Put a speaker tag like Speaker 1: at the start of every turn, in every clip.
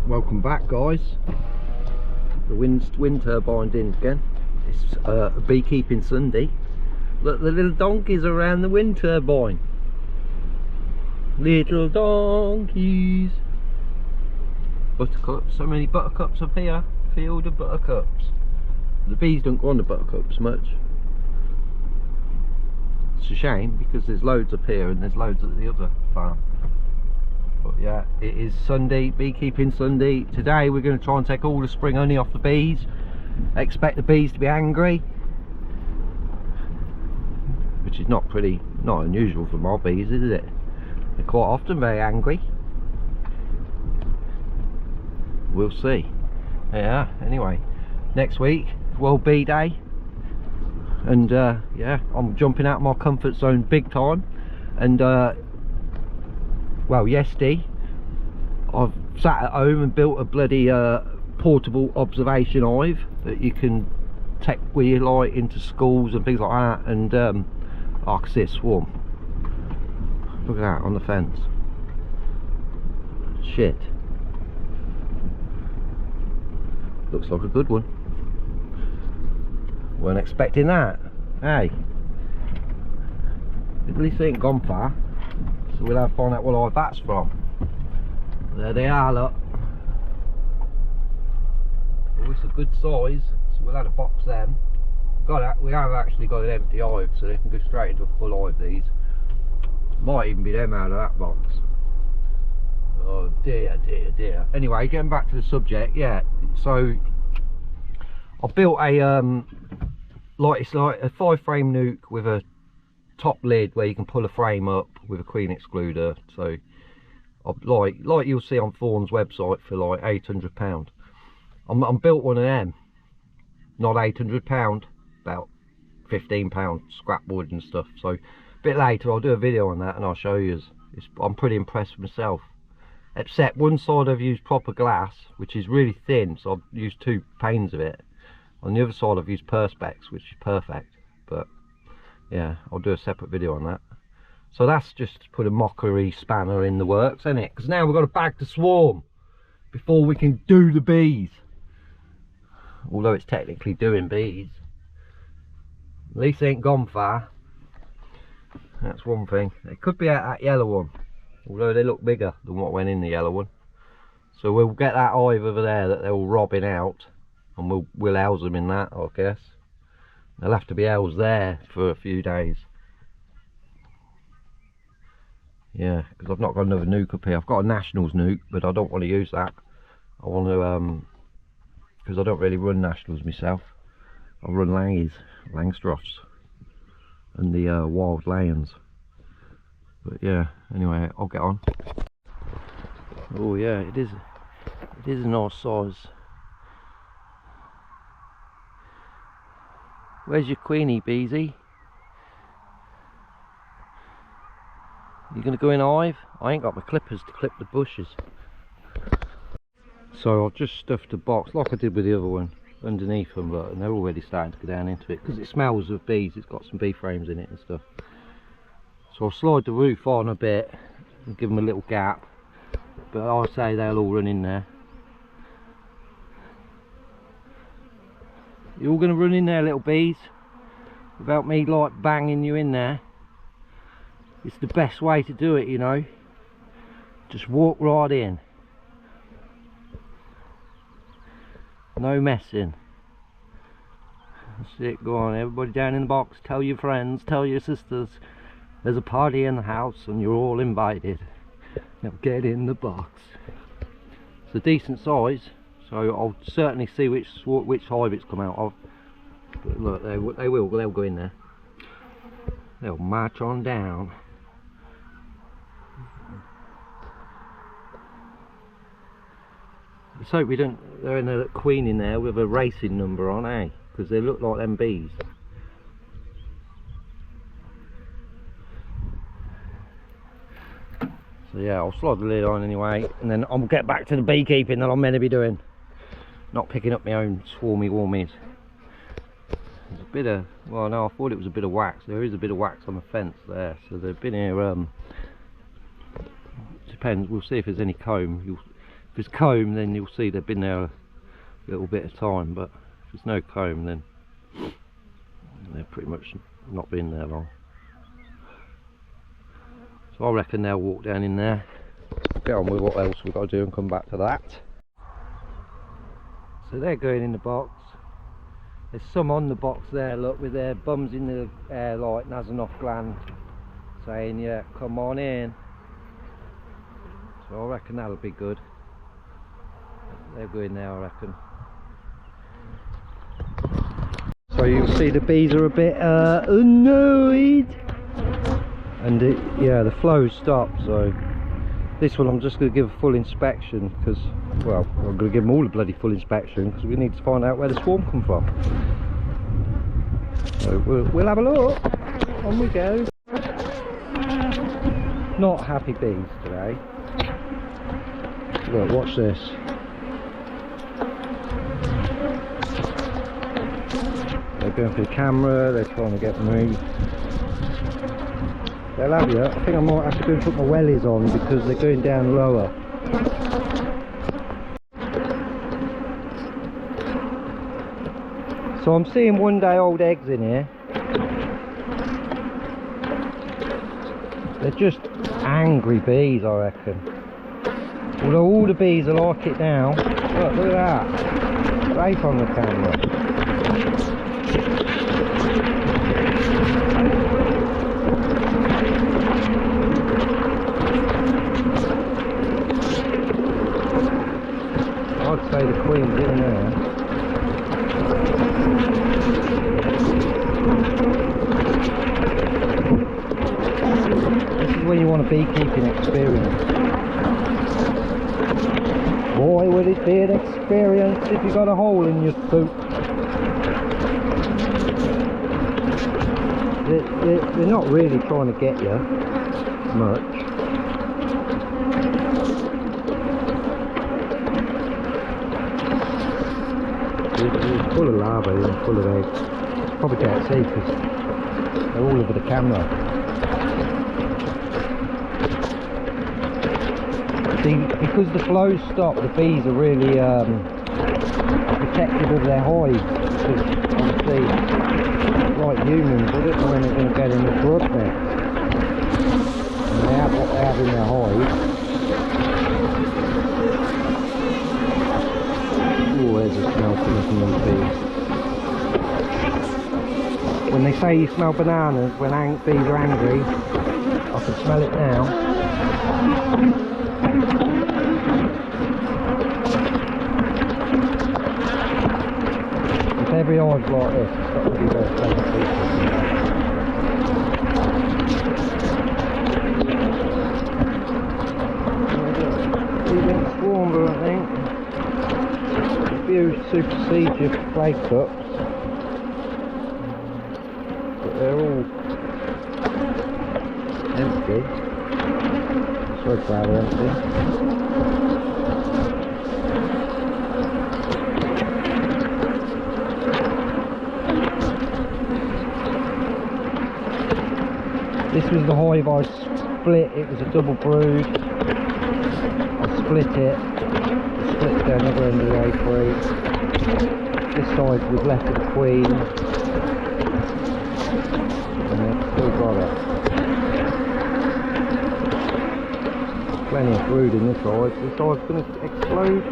Speaker 1: Welcome back, guys. The wind turbine in again. It's a beekeeping Sunday. Look, the little donkeys around the wind turbine. Little donkeys. Buttercups, so many buttercups up here. Field of buttercups. The bees don't go on the buttercups much. It's a shame because there's loads up here and there's loads at the other farm. But yeah, it is Sunday, beekeeping Sunday. Today we're going to try and take all the spring honey off the bees. I expect the bees to be angry, which is not unusual for my bees, is it? They're quite often very angry. We'll see. Yeah, anyway, next week, World Bee Day. And yeah, I'm jumping out of my comfort zone big time. And well, yesterday I've sat at home and built a bloody portable observation hive that you can take with your light into schools and things like that. And I can see a swarm. Look at that on the fence. Shit. Looks like a good one. Weren't expecting that. Hey, at least they ain't gone far. So we'll have to find out what hive that's from. There they are, look. Oh, it's a good size, so we'll have to box them. We have actually got an empty hive, so they can go straight into a full hive, these. Might even be them out of that box. Oh dear, dear, dear. Anyway, getting back to the subject, yeah, so I built a it's like a 5-frame nuke with a top lid where you can pull a frame up with a queen excluder. So like you'll see on Thorn's website for like £800. I'm built one of them, not £800, about £15 scrap wood and stuff. So a bit later I'll do a video on that and I'll show you. I'm pretty impressed with myself, except one side I've used proper glass, which is really thin, so I've used 2 panes of it. On the other side I've used perspex, which is perfect. But yeah, I'll do a separate video on that. So that's just to put a mockery spanner in the works, isn't it? Because now we've got to bag the swarm before we can do the bees. Although it's technically doing bees. At least they ain't gone far. That's one thing. It could be that yellow one, although they look bigger than what went in the yellow one. So we'll get that hive over there that they're all robbing out, and we'll house them in that, I guess. They'll have to be housed there for a few days. Yeah, because I've not got another nuke up here. I've got a Nationals nuke, but I don't want to use that. I want to, because I don't really run Nationals myself. I run Langstroths, and the Wild Lions. But yeah, anyway, I'll get on. Oh yeah, it is a nice size. Where's your queenie, Beezy? You gonna go in a hive? I ain't got my clippers to clip the bushes. So I've just stuffed a box like I did with the other one underneath them, and they're already starting to go down into it because it smells of bees. It's got some bee frames in it and stuff. So I'll slide the roof on a bit and give them a little gap, but I'll say they'll all run in there. You all gonna run in there, little bees, without me like banging you in there? It's the best way to do it, you know. Just walk right in. No messing. That's it, go on, everybody down in the box. Tell your friends, tell your sisters. There's a party in the house and you're all invited. Now get in the box. It's a decent size, so I'll certainly see which hive it's come out of. But look, they'll go in there. They'll march on down. Let's hope we don't. They're in a queen in there with a racing number on, eh? Because they look like them bees. So yeah, I'll slide the lid on anyway, and then I'll get back to the beekeeping that I'm meant to be doing. Not picking up my own swarmy warmies. There's a bit of, well no, I thought it was a bit of wax. There is a bit of wax on the fence there, so they've been here, depends, we'll see if there's any comb. If there's comb, then you'll see they've been there a little bit of time, but if there's no comb, then they're pretty much not been there long. So I reckon they'll walk down in there, get on with what else we've got to do and come back to that. So they're going in the box. There's some on the box there, look, with their bums in the air like Nasanov gland, saying, yeah, come on in. So I reckon that'll be good. They'll go in there, I reckon. So you'll see the bees are a bit annoyed. And yeah, the flow's stopped, so this one I'm just going to give a full inspection, because, well, I'm going to give them all a bloody full inspection, because we need to find out where the swarm come from. So we'll have a look. On we go. Not happy bees today. Look, watch this. They're going for the camera, they're trying to get moved. They'll have you. I think I might have to go and put my wellies on because they're going down lower. So I'm seeing 1 day old eggs in here. They're just angry bees, I reckon. Although all the bees are like it now. Look at that. Right on the camera. I'd say the queen's in there. This is where you want a beekeeping experience. Boy, would it be an experience if you got a hole in your boot. They're not really trying to get you much. It's full of larvae and full of eggs. You probably can't see because they're all over the camera. See, because the flow's stopped, the bees are really protective of their hives. Because obviously, like humans, they don't know when they're going to get in the blood next. And they have what they have in their hives. Oh, there's a smell coming from them bees. When they say you smell bananas when bees are angry, I can smell it now. If every hive's like this, it's got to be very pleasant people. Swarmer, I think. A few supersede flake cups, but they're all empty. So far they're empty. This was the hive I split. It was a double brood. I split it. Split down the other end of the apiary. This side was left with the queen. And it's still got it. Plenty of brood in this hive. This hive's going to explode.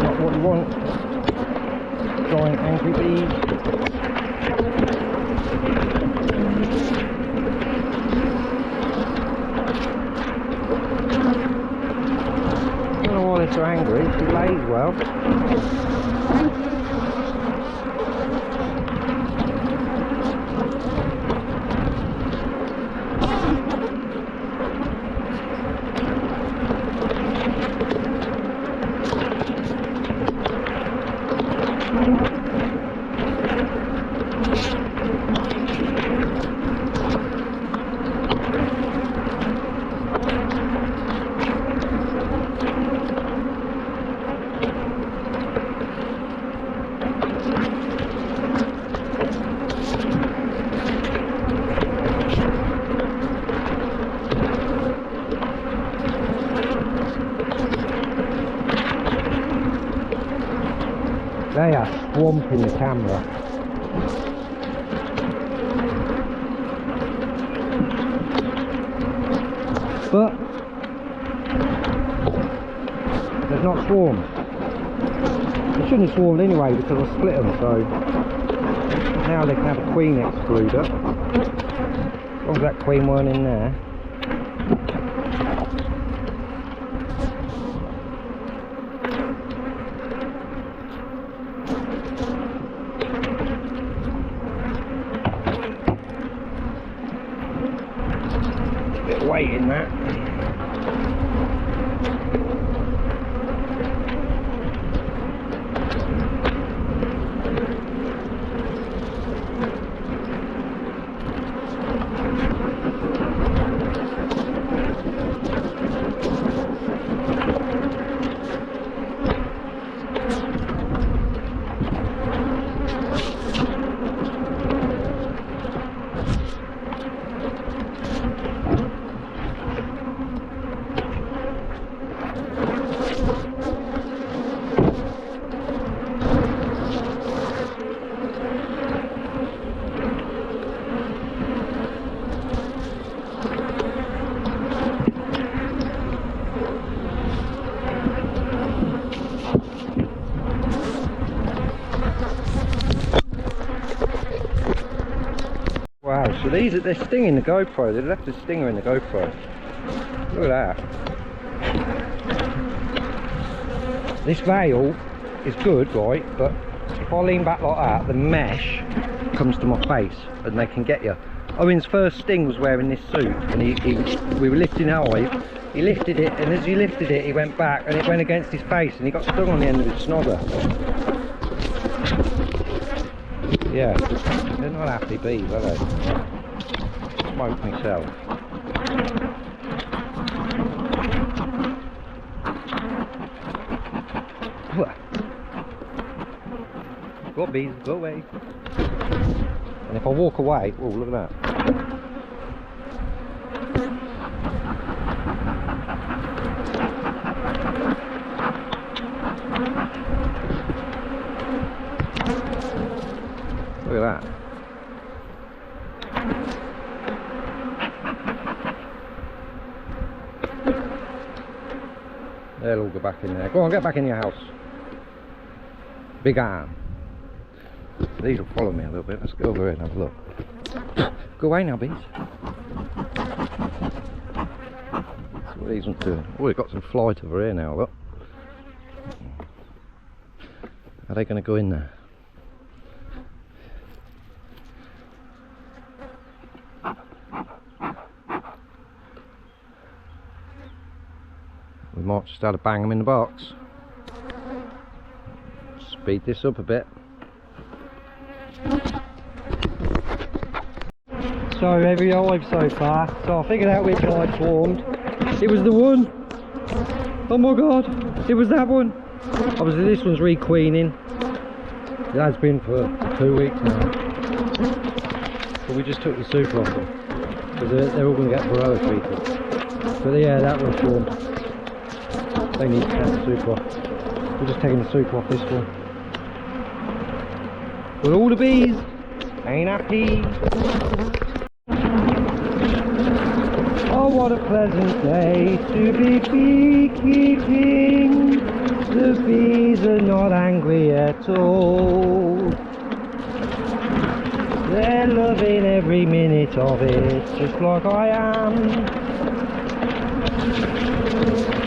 Speaker 1: Not what you want. Giant angry bees. So angry, she lays well. swamping the camera. But they've not swarmed. They shouldn't have swarmed anyway because I split them, so now they can have a queen excluder. As long as that queen weren't in there. A bit of weight in that. Wow, so they're stinging the GoPro. They left a stinger in the GoPro. Look at that. This veil is good, right? But if I lean back like that, the mesh comes to my face and they can get you. Owen's first sting was wearing this suit, and we were lifting our hive. He lifted it, and as he lifted it, he went back, and it went against his face, and he got stung on the end of his snogger. Yeah, they're not happy bees, are they? Smoke myself. Go on, bees, go away. And if I walk away, oh, look at that. Look at that. They'll all go back in there. Go on, get back in your house. Big arm. These will follow me a little bit. Let's go over here and have a look. Go away now, bees. That's what these ones doing. Oh, we've got some flight over here now, look. Are they going to go in there? We might just have to bang them in the box. Speed this up a bit. So every hive so far, so I figured out which hive swarmed. It was the one. Oh my god, it was that one. Obviously this one's re-queening. It has been for 2 weeks now. But we just took the super off them, because they're all going to get verroa treated. But yeah, that one swarmed. They need to take the super off. We're just taking the super off this one. But all the bees ain't happy. Oh, what a pleasant day to be beekeeping. The bees are not angry at all. They're loving every minute of it, just like I am.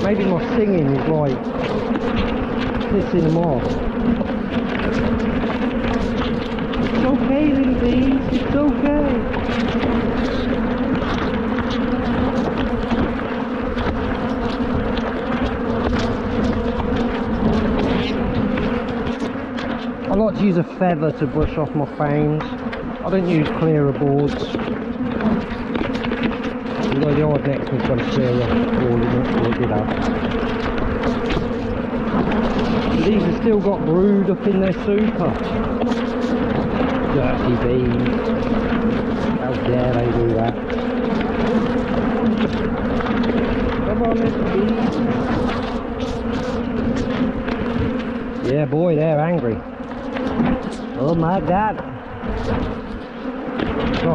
Speaker 1: Maybe my singing is like pissing them off. It's okay, little bees, it's okay. I like to use a feather to brush off my fangs. I don't use clearer boards. Although the odd next one's got a clearer board, it did have. These have still got brood up in their super. Dirty bees. How dare they do that? Come on, little bees. Yeah, boy, they're angry.
Speaker 2: Oh my god. So,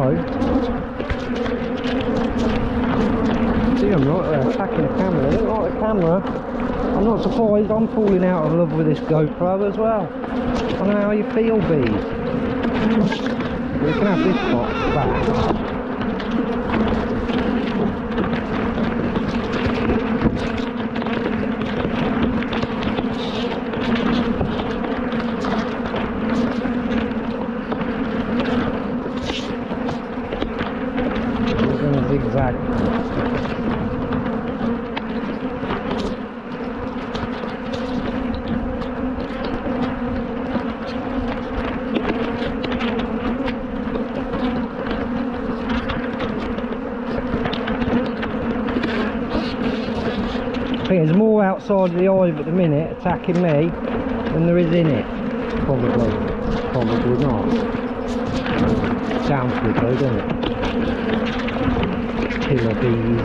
Speaker 2: see them right there attacking the camera. They don't like the camera. I'm not surprised, I'm falling out of love with this GoPro as well. I don't know how you feel, bees. We can have this box back. Zigzag. I think there's more outside of the hive at the minute attacking me than there is in it. Probably. Probably not. Sounds good though, doesn't it? Killer bees.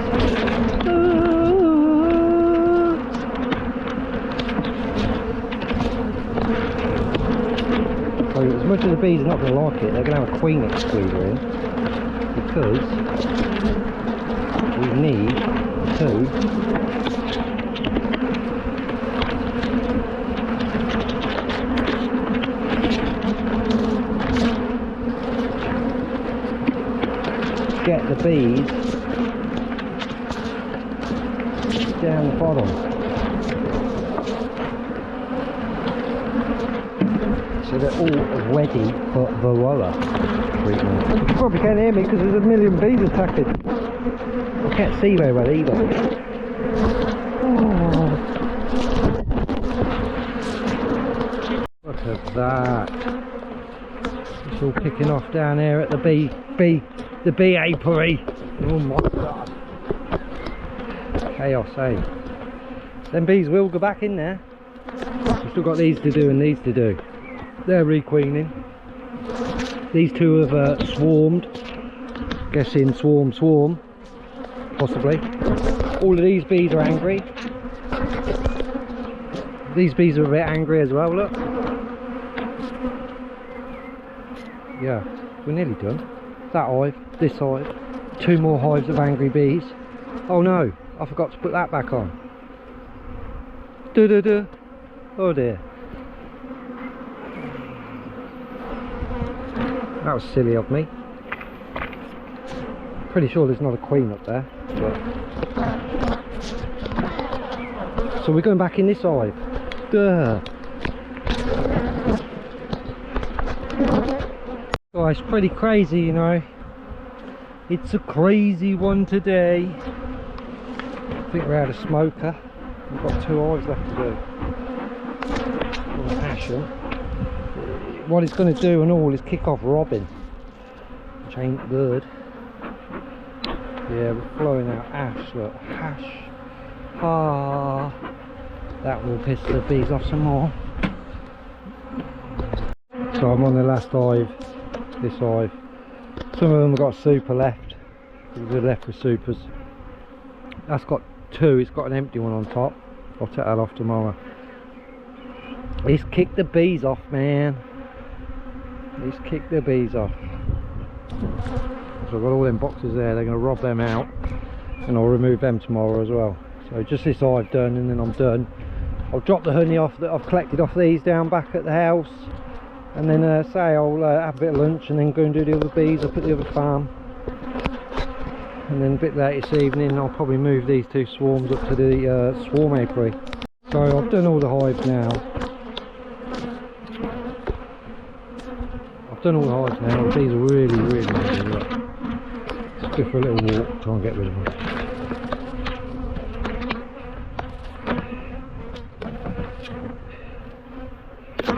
Speaker 2: So as much as the bees are not going to like it, they're going to have a queen excluder in, because we need to get the bees down the bottom, so they're all ready for verroa treatment. You probably can't hear me because there's a million bees attacking. I can't see very well either. Oh. Look at that. It's all kicking off down here at the bee apiary. Oh my god. Chaos, eh? Them bees will go back in there. We've still got these to do and these to do. They're requeening. These two have swarmed. Guessing swarm. Possibly. All of these bees are angry. These bees are a bit angry as well, look. Yeah, we're nearly done. That hive, this hive, 2 more hives of angry bees. Oh no, I forgot to put that back on. Oh dear. That was silly of me. Pretty sure there's not a queen up there. But... so we're going back in this hive. Duh. Oh, it's pretty crazy, you know. It's a crazy one today. I think we're out of smoker. We've got 2 hives left to do. Passion. What it's going to do and all is kick off robbing, which ain't good. Yeah, we're flowing out ash, look. Ash. Ah. That will piss the bees off some more. So I'm on the last hive. This hive. Some of them have got super left. We're left with supers. That's got 2. It's got an empty one on top. I'll take that off tomorrow. He's kicked the bees off, man. He's kicked the bees off. So I've got all them boxes there. They're going to rob them out, and I'll remove them tomorrow as well. So just this hive done, and then I'm done. I'll drop the honey off that I've collected off these down back at the house. And then say I'll have a bit of lunch and then go and do the other bees up at the other farm. And then a bit later this evening I'll probably move these 2 swarms up to the swarm apiary. So I've done all the hives now. I've done all the hives now. These are really look. Let's go for a little walk, try and get rid of them.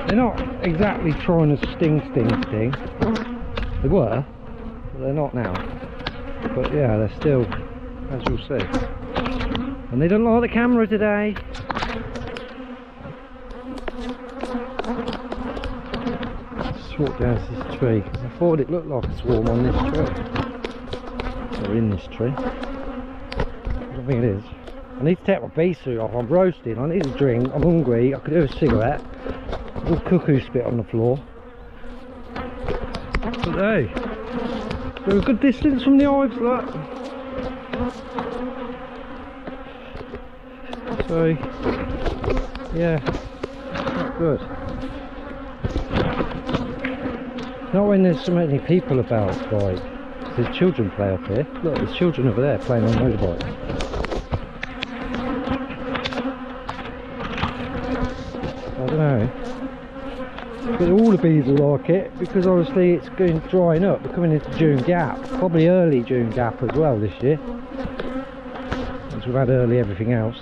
Speaker 2: They're not exactly trying to sting. They were, but they're not now. But yeah, they're still, as you'll see. And they don't like the camera today. Just walk down to this tree. I thought it looked like a swarm on this tree. Or in this tree. I don't think it is. I need to take my bee suit off. I'm roasting. I need a drink. I'm hungry. I could do a cigarette. All cuckoo spit on the floor. But hey, they're a good distance from the hives, look. So, yeah, not good. Not when there's so many people about, like, there's children play up here. Look, there's children over there playing on motorbikes. I don't know. But all the bees will like it, because obviously it's going drying up. We're coming into June gap, probably early June gap as well this year, as we've had early everything else.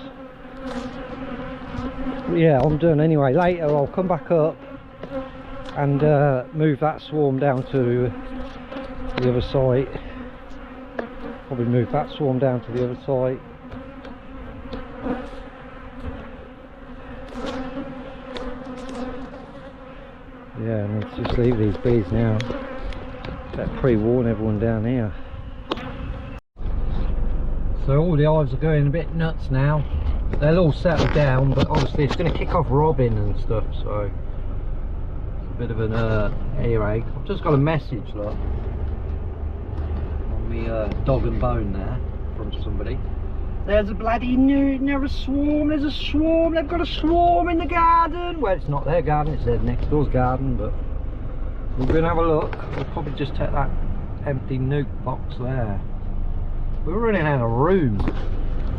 Speaker 2: But yeah, I'm done anyway. Later I'll come back up and move that swarm down to the other site. Probably move that swarm down to the other site. Yeah, and let's just leave these bees now. Better pre-warn everyone down here. So all the hives are going a bit nuts now. They'll all settle down, but obviously it's going to kick off robbing and stuff, so it's a bit of an earache. I've just got a message, look, on the dog and bone there from somebody. There's a bloody there's a swarm, there's a swarm, they've got a swarm in the garden. Well, it's not their garden, it's their next door's garden, but we're going to have a look. We'll probably just take that empty nuke box there. We're running out of room.